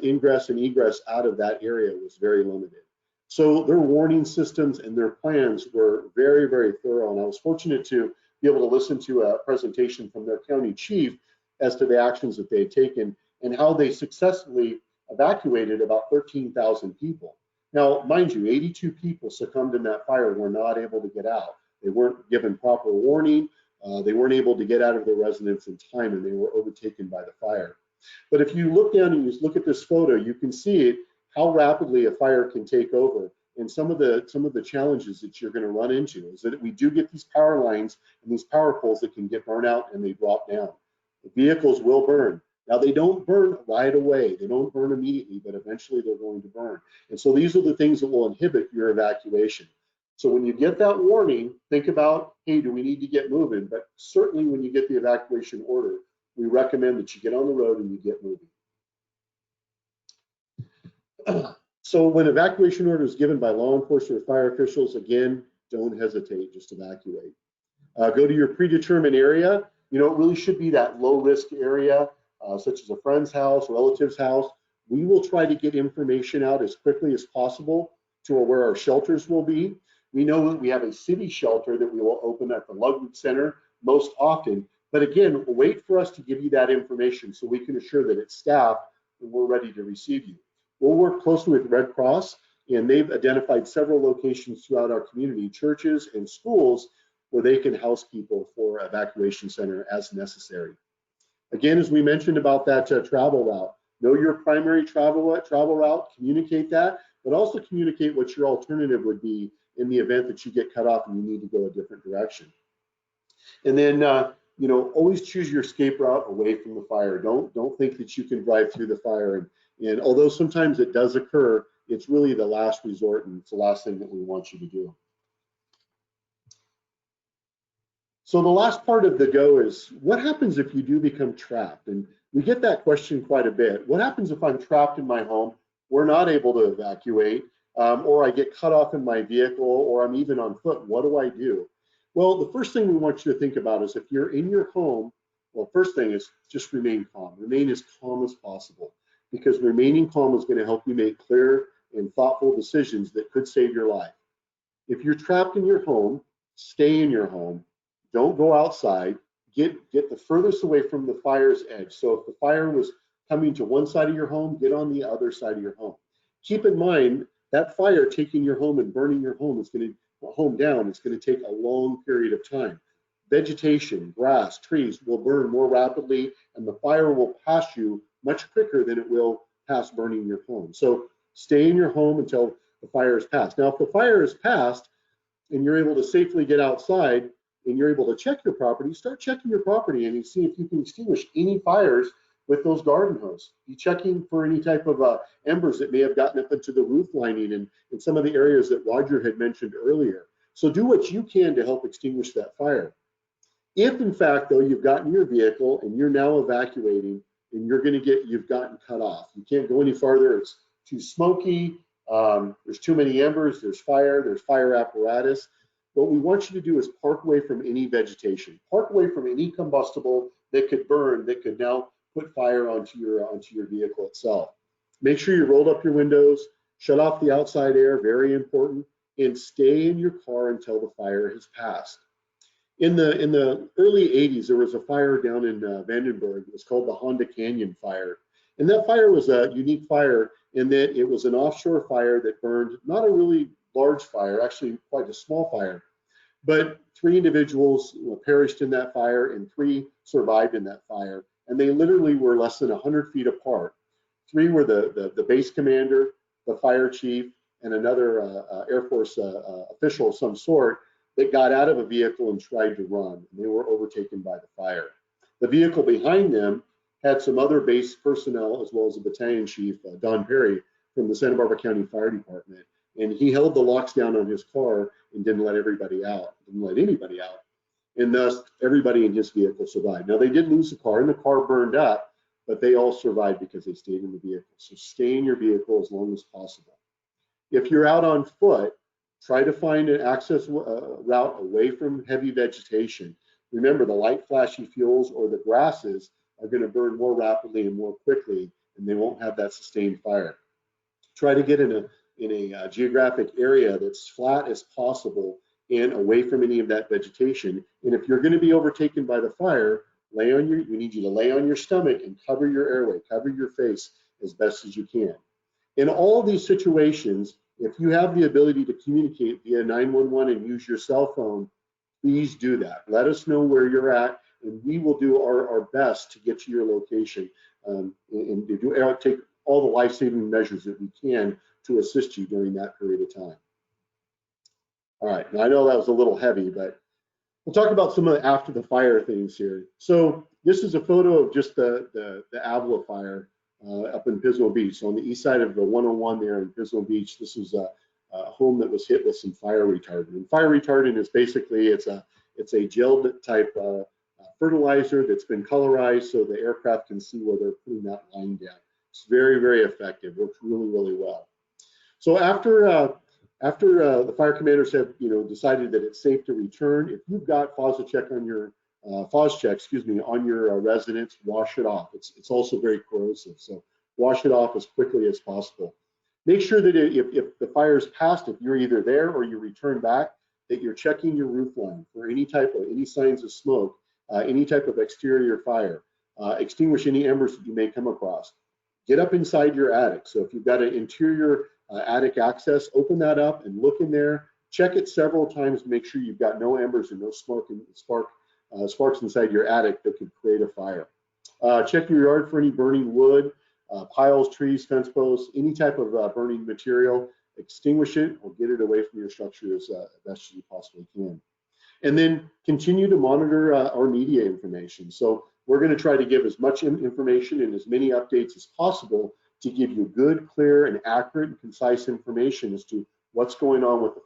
ingress and egress out of that area was very limited. So their warning systems and their plans were very, very thorough. And I was fortunate to be able to listen to a presentation from their county chief as to the actions that they had taken and how they successfully evacuated about 13,000 people. Now, mind you, 82 people succumbed in that fire and were not able to get out. They weren't given proper warning. They weren't able to get out of their residence in time, and they were overtaken by the fire. But if you look down and you look at this photo, you can see how rapidly a fire can take over. And some of the challenges that you're going to run into is that we do get these power lines and these power poles that can get burned out and they drop down. The vehicles will burn. Now, they don't burn right away. They don't burn immediately, but eventually they're going to burn. And so these are the things that will inhibit your evacuation. So when you get that warning, think about, hey, do we need to get moving? But certainly when you get the evacuation order, we recommend that you get on the road and you get moving. So when evacuation order is given by law enforcement or fire officials, again, don't hesitate, just evacuate. Go to your predetermined area. You know, it really should be that low risk area, such as a friend's house, relative's house. We will try to get information out as quickly as possible to where our shelters will be. We know that we have a city shelter that we will open at the Ludwig Center most often. But again, wait for us to give you that information so we can assure that it's staffed and we're ready to receive you. We'll work closely with Red Cross, and they've identified several locations throughout our community, churches and schools, where they can house people for evacuation center as necessary. Again, as we mentioned about that travel route, know your primary travel route, communicate that, but also communicate what your alternative would be in the event that you get cut off and you need to go a different direction. And then, you know, always choose your escape route away from the fire. Don't think that you can drive through the fire. And although sometimes it does occur, it's really the last resort, and it's the last thing that we want you to do. So the last part of the go is, what happens if you do become trapped? And we get that question quite a bit. What happens if I'm trapped in my home, we're not able to evacuate, or I get cut off in my vehicle, or I'm even on foot? What do I do? Well, the first thing we want you to think about is if you're in your home, well, first thing is just remain calm. Remain as calm as possible, because remaining calm is going to help you make clear and thoughtful decisions that could save your life. If you're trapped in your home, stay in your home. Don't go outside. Get the furthest away from the fire's edge. So if the fire was coming to one side of your home, get on the other side of your home. Keep in mind that fire taking your home and burning your home is going to home down. It's going to take a long period of time. Vegetation, grass, trees will burn more rapidly, and the fire will pass you much quicker than it will pass burning your home. So stay in your home until the fire is passed. Now, if the fire is passed and you're able to safely get outside and you're able to check your property, start checking your property and you see if you can extinguish any fires with those garden hose. Be checking for any type of embers that may have gotten up into the roof lining and in some of the areas that Roger had mentioned earlier. So do what you can to help extinguish that fire. If in fact, though, you've gotten your vehicle and you're now evacuating and you've gotten cut off, you can't go any farther, it's too smoky, there's too many embers, there's fire apparatus. What we want you to do is park away from any vegetation, park away from any combustible that could burn, that could now put fire onto your vehicle itself. Make sure you rolled up your windows, shut off the outside air, very important, and stay in your car until the fire has passed. In the early 80s, there was a fire down in Vandenberg. It was called the Honda Canyon Fire. And that fire was a unique fire in that it was an offshore fire that burned, not a really large fire, actually quite a small fire, but 3 individuals perished in that fire and 3 survived in that fire. And they literally were less than 100 feet apart. 3 were the base commander, the fire chief, and another Air Force official of some sort that got out of a vehicle and tried to run. And they were overtaken by the fire. The vehicle behind them had some other base personnel, as well as a battalion chief, Don Perry, from the Santa Barbara County Fire Department. And he held the locks down on his car and didn't let anybody out. And thus, everybody in his vehicle survived. Now, they did lose the car, and the car burned up, but they all survived because they stayed in the vehicle. So stay in your vehicle as long as possible. If you're out on foot, try to find an access route away from heavy vegetation. Remember, the light flashy fuels or the grasses are going to burn more rapidly and more quickly, and they won't have that sustained fire. Try to get in a geographic area that's flat as possible and away from any of that vegetation. And if you're going to be overtaken by the fire, we need you to lay on your stomach and cover your airway, cover your face as best as you can. In all of these situations, if you have the ability to communicate via 911 and use your cell phone, please do that. Let us know where you're at, and we will do our best to get to your location and to take all the life-saving measures that we can to assist you during that period of time. All right, now I know that was a little heavy, but we'll talk about some of the after the fire things here. So this is a photo of just the Avila fire up in Pismo Beach. So on the east side of the 101 there in Pismo Beach, this is a home that was hit with some fire retardant. And fire retardant is basically, it's a gelled type fertilizer that's been colorized so the aircraft can see where they're putting that line down. It's very, very effective. Works really, really well. So after the fire commanders have decided that it's safe to return, if you've got FOSS check on your on your residence, wash it off. It's also very corrosive, so wash it off as quickly as possible. Make sure that if the fire is passed, if you're either there or you return back, that you're checking your roof line for any signs of smoke, any type of exterior fire. Extinguish any embers that you may come across. Get up inside your attic. So if you've got an interior attic access, open that up and look in there. Check it several times. Make sure you've got no embers and no smoke and sparks inside your attic that could create a fire. Check your yard for any burning wood, piles, trees, fence posts, any type of burning material. Extinguish it or get it away from your structure as best as you possibly can. And then continue to monitor our media information. So we're going to try to give as much information and as many updates as possible to give you good, clear, and accurate and concise information as to what's going on with the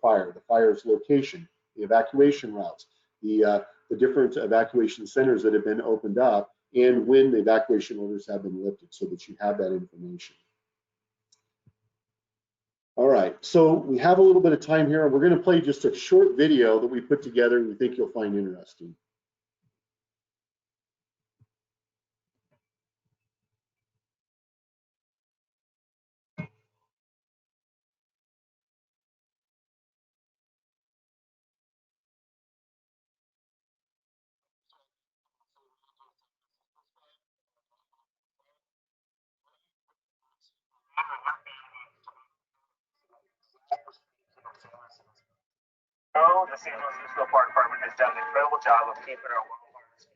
fire's location, the evacuation routes, the different evacuation centers that have been opened up, and when the evacuation orders have been lifted, so that you have that information. All right, so we have a little bit of time here, and we're going to play just a short video that we put together and we think you'll find interesting. Oh, the San Luis Obispo Fire Department has done an incredible job of keeping our wildfires.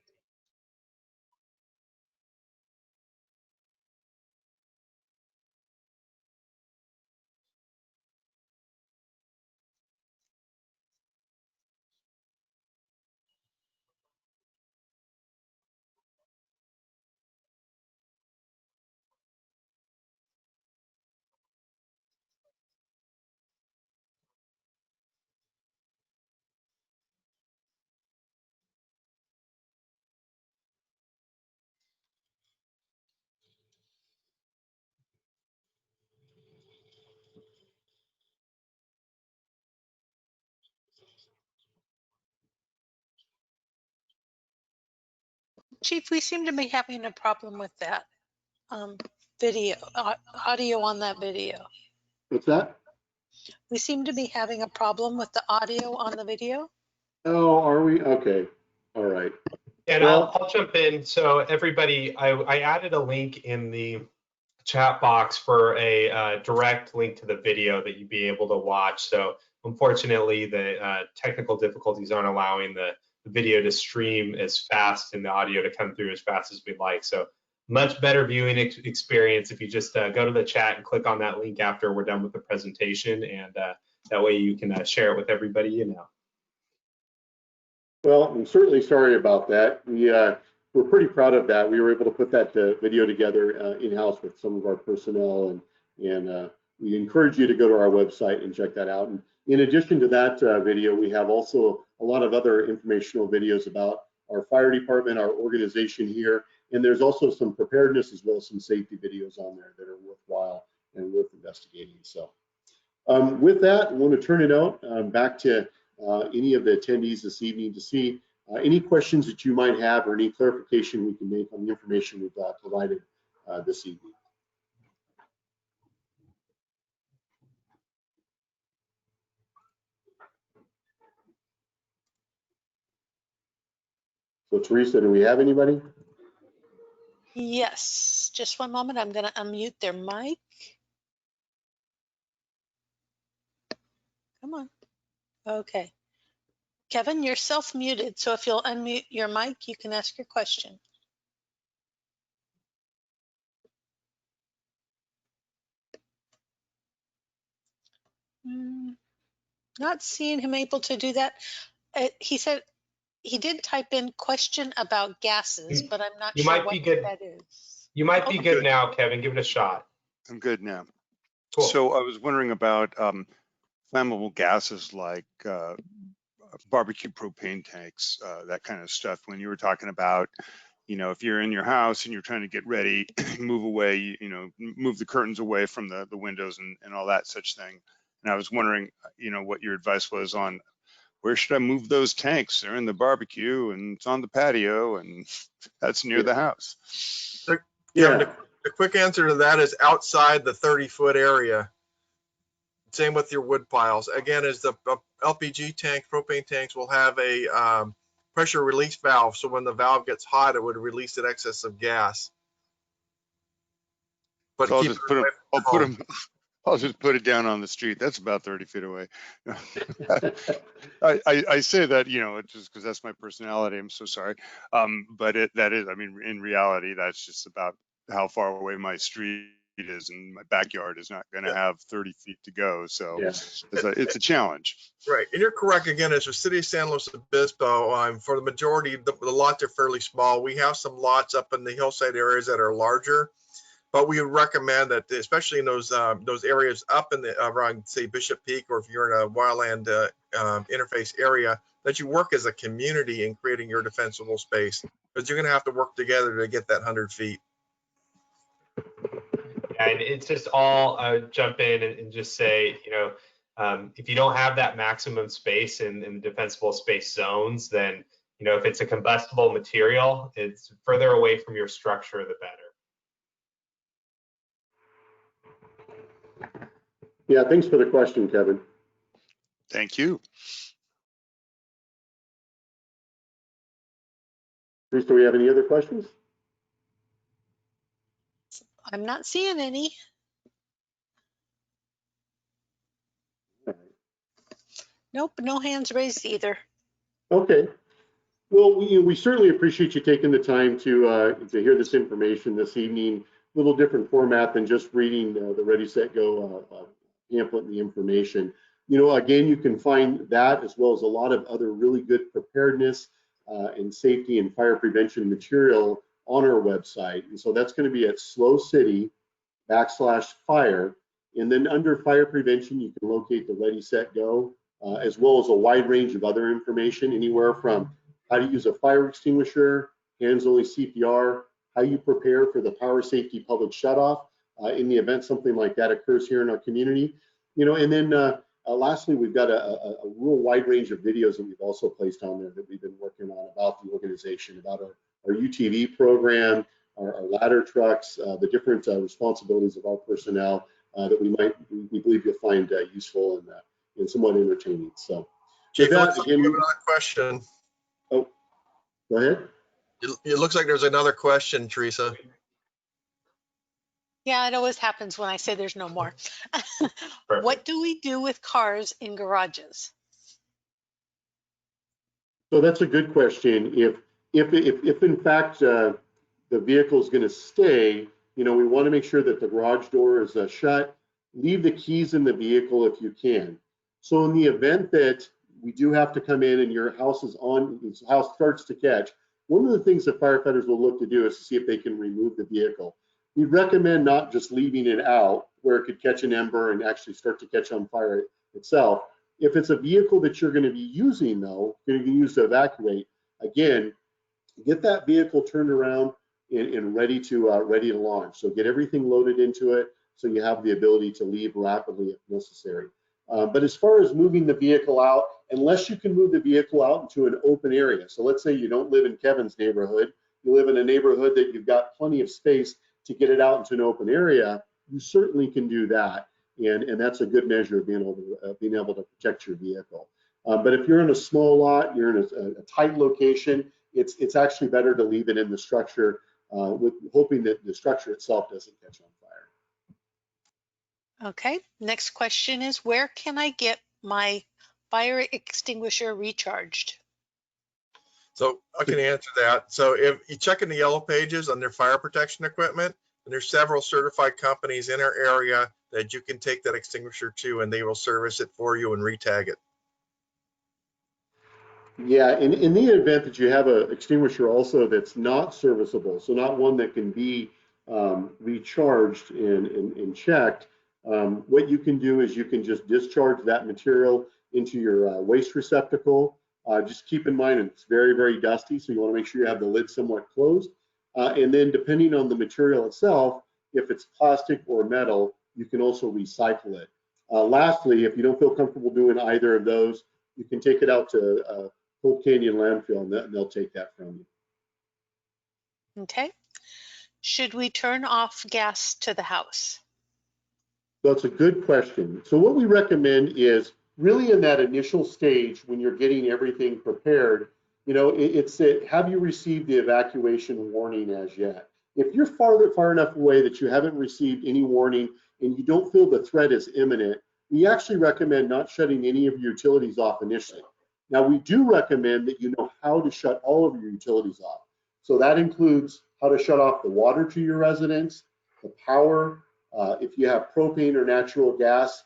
Chief, we seem to be having a problem with that video, audio on that video. What's that? We seem to be having a problem with the audio on the video. Oh, are we? Okay. All right. And Well, I'll jump in. So everybody, I added a link in the chat box for a direct link to the video that you'd be able to watch. So unfortunately, the technical difficulties aren't allowing the video to stream as fast and the audio to come through as fast as we'd like. So much better viewing experience if you just go to the chat and click on that link after we're done with the presentation, and that way you can share it with everybody you know. Well, I'm certainly sorry about that. We're pretty proud of that. We were able to put that video together in-house with some of our personnel, and we encourage you to go to our website and check that out. And in addition to that video, we have also a lot of other informational videos about our fire department, our organization here, and there's also some preparedness as well as some safety videos on there that are worthwhile and worth investigating. So with that, I want to turn it out back to any of the attendees this evening to see any questions that you might have or any clarification we can make on the information we've provided this evening. So Teresa, do we have anybody? Yes, just one moment. I'm going to unmute their mic. Come on. Okay. Kevin, you're self-muted, so if you'll unmute your mic, you can ask your question. Not seeing him able to do that. He said he did type in question about gases, but I'm not You sure might what be good. that is. You might be good good. now, Kevin. Give it a shot. I'm good now. Cool. So I was wondering about flammable gases like barbecue propane tanks, that kind of stuff. When you were talking about, you know, if you're in your house and you're trying to get ready, move away, you know, move the curtains away from the windows and all that such thing. And I was wondering, you know, what your advice was on where should I move those tanks? They're in the barbecue and it's on the patio and that's near the house. Kevin, Yeah, the quick answer to that is outside the 30-foot area. Same with your wood piles. Again, as the LPG tank, propane tanks will have a pressure release valve. So when the valve gets hot, it would release an excess of gas. But So I'll keep just it put them, away from home. I'll just put it down on the street. That's about 30 feet away. I say that, you know, just because that's my personality. I'm so sorry. But that is, I mean, in reality, that's just about how far away my street is, and my backyard is not going to have 30 feet to go. So yeah. it's a challenge. Right, and you're correct. Again, as the city of San Luis Obispo, for the majority, the lots are fairly small. We have some lots up in the hillside areas that are larger, but we would recommend that, especially in those areas up in the around, say, Bishop Peak, or if you're in a wildland interface area, that you work as a community in creating your defensible space, because you're going to have to work together to get that 100 feet. Yeah, and it's just all jump in and just say, you know, if you don't have that maximum space in defensible space zones, then, you know, if it's a combustible material, it's further away from your structure, the better. Yeah, thanks for the question, Kevin. Thank you. Bruce, do we have any other questions? I'm not seeing any. Nope, no hands raised either. Okay. Well, we certainly appreciate you taking the time to hear this information this evening. A little different format than just reading the Ready, Set, Go pamphlet and the information. You know, again, you can find that as well as a lot of other really good preparedness and safety and fire prevention material on our website. And so that's going to be at SlowCity/fire. And then under fire prevention, you can locate the Ready, Set, Go, as well as a wide range of other information, anywhere from how to use a fire extinguisher, hands-only CPR, how you prepare for the power safety public shutoff in the event something like that occurs here in our community. You know, and then lastly, we've got a real wide range of videos that we've also placed on there that we've been working on about the organization, about our UTV program, our ladder trucks, the different responsibilities of our personnel that we believe you'll find useful and somewhat entertaining. So, Chief, with it that, looks like you have another question. Oh, go ahead. It looks like there's another question, Teresa. Yeah, it always happens when I say there's no more. Perfect. What do we do with cars in garages? So that's a good question. If in fact the vehicle is going to stay, you know, we want to make sure that the garage door is shut. Leave the keys in the vehicle if you can. So in the event that we do have to come in and your house starts to catch, one of the things that firefighters will look to do is to see if they can remove the vehicle. We recommend not just leaving it out where it could catch an ember and actually start to catch on fire itself. If it's a vehicle that you're going to be using, though, going to be used to evacuate, again, get that vehicle turned around and ready to launch. So get everything loaded into it so you have the ability to leave rapidly if necessary. But as far as moving the vehicle out, unless you can move the vehicle out into an open area. So let's say you don't live in Kevin's neighborhood, you live in a neighborhood that you've got plenty of space to get it out into an open area, you certainly can do that. And that's a good measure of being able to protect your vehicle. But if you're in a small lot, you're in a tight location, it's actually better to leave it in the structure with hoping that the structure itself doesn't catch on fire. Okay, next question is, where can I get my fire extinguisher recharged? So I can answer that. So if you check in the yellow pages under fire protection equipment, and there's several certified companies in our area that you can take that extinguisher to, and they will service it for you and retag it. Yeah, in the event that you have an extinguisher also that's not serviceable, so not one that can be recharged and checked, what you can do is you can just discharge that material into your waste receptacle. Just keep in mind it's very, very dusty, so you want to make sure you have the lid somewhat closed. And then depending on the material itself, if it's plastic or metal, you can also recycle it. Lastly, if you don't feel comfortable doing either of those, you can take it out to Cold Canyon landfill, and they'll take that from you. Okay. Should we turn off gas to the house? That's a good question. So what we recommend is really in that initial stage when you're getting everything prepared, have you received the evacuation warning as yet? If you're far enough away that you haven't received any warning and you don't feel the threat is imminent, we actually recommend not shutting any of your utilities off initially. Now, we do recommend that you know how to shut all of your utilities off. So that includes how to shut off the water to your residence, the power, if you have propane or natural gas,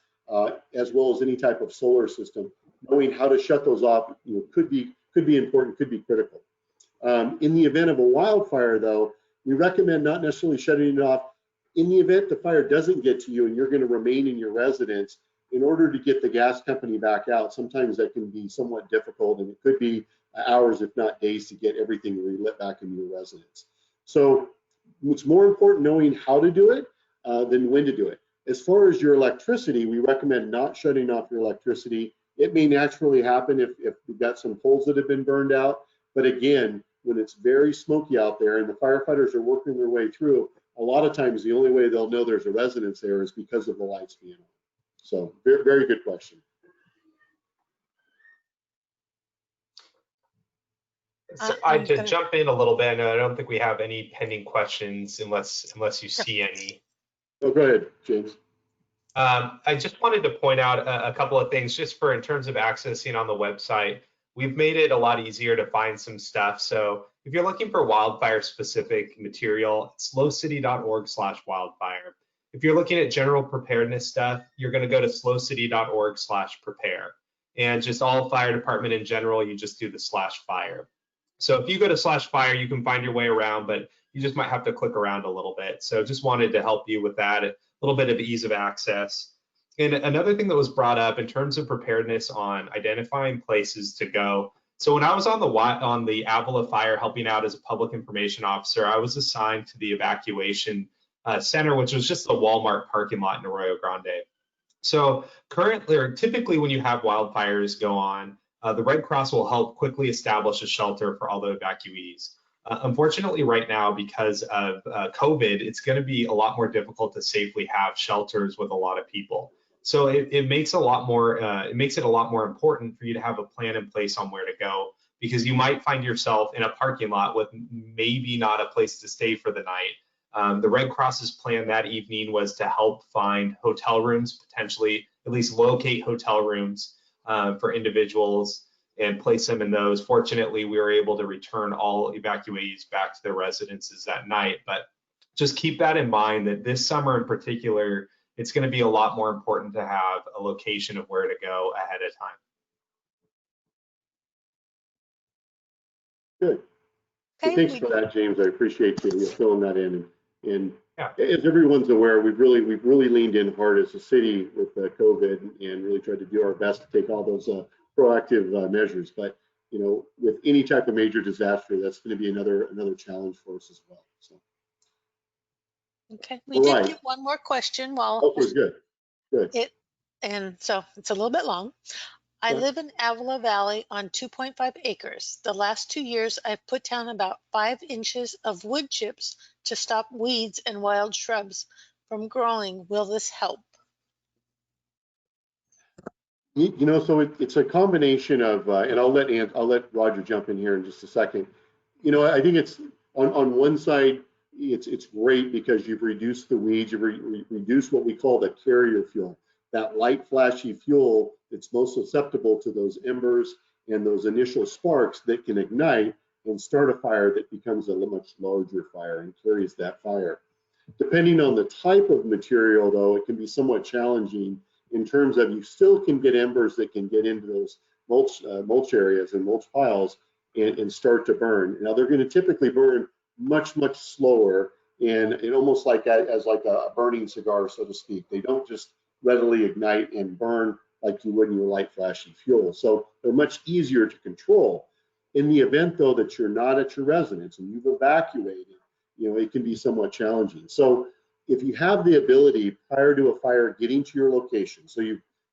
as well as any type of solar system. Knowing how to shut those off could be important, could be critical. In the event of a wildfire, though, we recommend not necessarily shutting it off. In the event the fire doesn't get to you and you're going to remain in your residence, in order to get the gas company back out, sometimes that can be somewhat difficult, and it could be hours, if not days, to get everything relit back into your residence. So it's more important knowing how to do it than when to do it. As far as your electricity, we recommend not shutting off your electricity. It may naturally happen if you've got some poles that have been burned out. But again, when it's very smoky out there and the firefighters are working their way through, a lot of times the only way they'll know there's a residence there is because of the lights being on. So very, very good question. So to jump in a little bit, I don't think we have any pending questions unless you see any. Oh, go ahead, James. I just wanted to point out a couple of things just for in terms of accessing on the website. We've made it a lot easier to find some stuff. So if you're looking for wildfire specific material, it's slowcity.org/wildfire. If you're looking at general preparedness stuff, you're going to go to slowcity.org/prepare. And just all fire department in general, you just do the /fire. So if you go to /fire, you can find your way around, but you just might have to click around a little bit. So just wanted to help you with that, a little bit of ease of access. And another thing that was brought up in terms of preparedness on identifying places to go. So when I was on the Avila fire helping out as a public information officer, I was assigned to the evacuation center, which was just the Walmart parking lot in Arroyo Grande. So currently, or typically when you have wildfires go on, the Red Cross will help quickly establish a shelter for all the evacuees. Unfortunately, right now, because of COVID, it's going to be a lot more difficult to safely have shelters with a lot of people. So it makes it a lot more important for you to have a plan in place on where to go, because you might find yourself in a parking lot with maybe not a place to stay for the night. The Red Cross's plan that evening was to help find hotel rooms, potentially at least locate hotel rooms for individuals and place them in those. Fortunately, we were able to return all evacuees back to their residences that night. But just keep that in mind that this summer in particular, it's going to be a lot more important to have a location of where to go ahead of time. Good. Okay, Thanks for that, James. I appreciate you filling that in. And yeah, as everyone's aware, we've really leaned in hard as a city with COVID and really tried to do our best to take all those proactive measures. But with any type of major disaster, that's going to be another challenge for us as well. So. Okay, we did get one more question while good. And so it's a little bit long. I live in Avila Valley on 2.5 acres. The last 2 years, I've put down about 5 inches of wood chips to stop weeds and wild shrubs from growing. Will this help? So it's a combination of, and I'll let Roger jump in here in just a second. I think it's on one side, it's great because you've reduced the weeds, you've reduced what we call the carrier fuel. that light flashy fuel that's most susceptible to those embers and those initial sparks that can ignite and start a fire that becomes a much larger fire and carries that fire. Depending on the type of material, though, it can be somewhat challenging in terms of you still can get embers that can get into those mulch areas and mulch piles and start to burn. Now, they're going to typically burn much slower and almost like as like a burning cigar, so to speak. They don't just readily ignite and burn like you would in your light flashing fuel. So they're much easier to control. In the event, though, that you're not at your residence and you've evacuated, it can be somewhat challenging. So if you have the ability prior to a fire getting to your location, so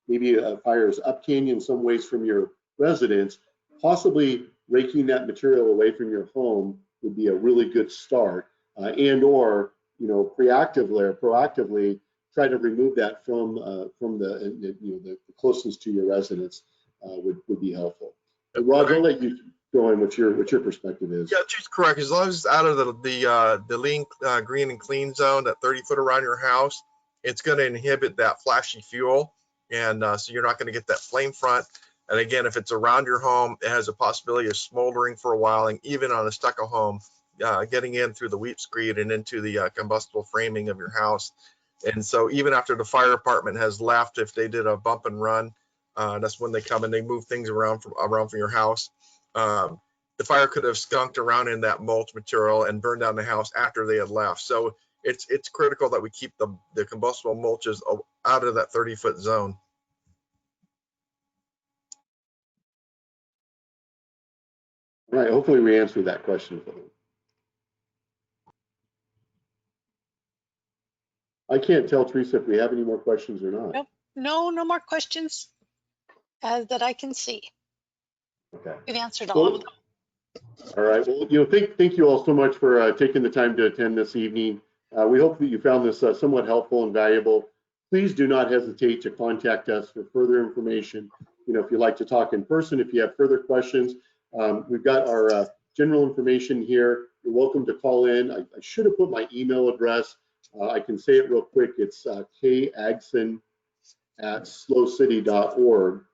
maybe a fire is up canyon some ways from your residence, possibly raking that material away from your home would be a really good start, and/or proactively try to remove that from the closest to your residence would be helpful. But Rod, I'll let you go in what your perspective is. Yeah, she's correct. As long as it's out of the lean, green and clean zone, that 30 foot around your house, it's going to inhibit that flashy fuel, and so you're not going to get that flame front. And again, if it's around your home, it has a possibility of smoldering for a while, and even on a stucco home, getting in through the weep screed and into the combustible framing of your house. And so even after the fire department has left, if they did a bump and run, that's when they come and they move things around from your house. The fire could have skunked around in that mulch material and burned down the house after they had left. So it's critical that we keep the combustible mulches out of that 30-foot zone. All right, hopefully we answered that question for them. I can't tell, Teresa, if we have any more questions or not. Nope. No more questions that I can see. Okay. We've answered all of them. All right. Well, thank you all so much for taking the time to attend this evening. We hope that you found this somewhat helpful and valuable. Please do not hesitate to contact us for further information. If you'd like to talk in person, if you have further questions, we've got our general information here. You're welcome to call in. I should have put my email address. I can say it real quick. It's kagson@slowcity.org.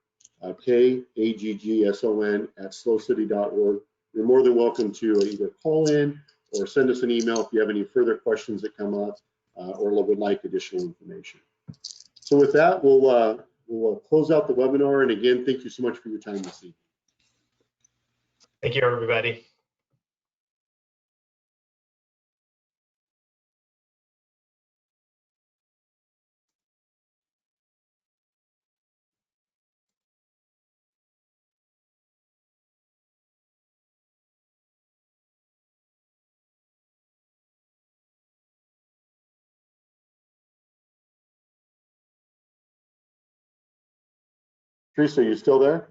KAGGSON@slowcity.org. You're more than welcome to either call in or send us an email if you have any further questions that come up or would like additional information. So with that, we'll close out the webinar. And again, thank you so much for your time this evening. Thank you, everybody. Teresa, are you still there?